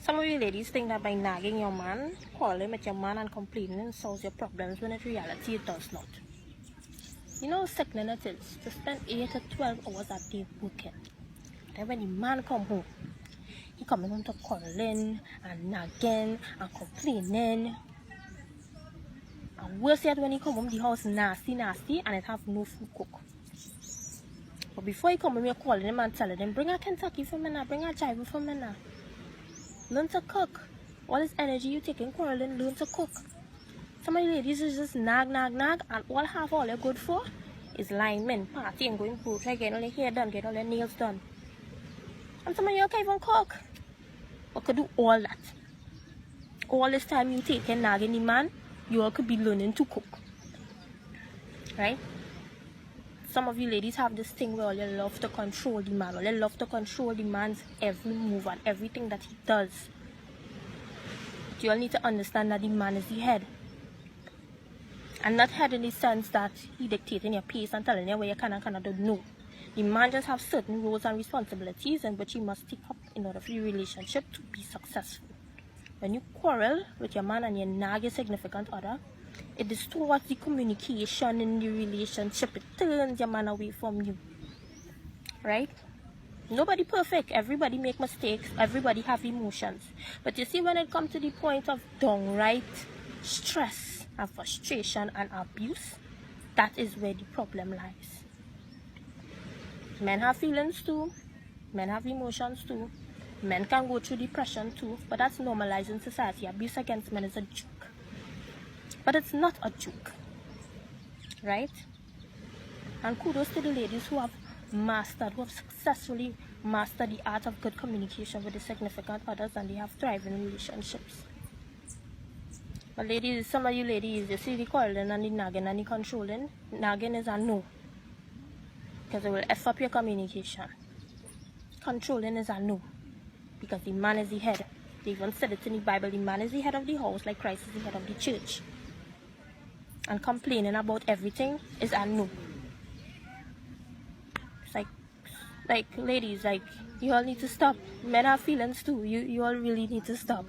Some of you ladies think that by nagging your man, quarreling with your man and complaining solves your problems, when in reality it does not. You know how sickening it is to spend 8 to 12 hours a day working. Then when the man come home, he coming home to quarreling and nagging and complaining. And worse yet, when he come home, the house nasty and it have no food cook. But before he come home, you're calling him and telling him, bring a Kentucky for me now, bring a Jive for me now. Learn to cook. All this energy you taking quarreling, learn to cook. Some of the ladies is just nag, and all you're good for is linemen, partying, going food, try getting all your hair done, getting all your nails done. And some of you can't even cook. But could do all that. All this time you taking nagging the man, you all could be learning to cook. Right? Some of you ladies have this thing where you love to control the man, or you love to control the man's every move and everything that he does. But you all need to understand that the man is the head. And not head in the sense that he dictating your pace and telling you where you can and cannot do. No. The man just have certain roles and responsibilities in which he must take up in order for the relationship to be successful. When you quarrel with your man and you nag your significant other, it distorts the communication in the relationship. It turns your man away from you. Right? Nobody perfect. Everybody make mistakes. Everybody have emotions. But you see, when it comes to the point of downright stress and frustration and abuse, that is where the problem lies. Men have feelings too. Men have emotions too. Men can go through depression too. But that's normalized in society. Abuse against men is a joke. But it's not a joke. Right? And kudos to the ladies who have successfully mastered the art of good communication with the significant others, and they have thriving relationships. But ladies, some of you ladies, you see the quarreling and the nagging and the controlling. Nagging is a no. Because it will F up your communication. Controlling is a no. Because the man is the head. They even said it in the Bible, the man is the head of the house like Christ is the head of the church. And complaining about everything is a no. It's like ladies, like, you all need to stop. Men have feelings too. You all really need to stop.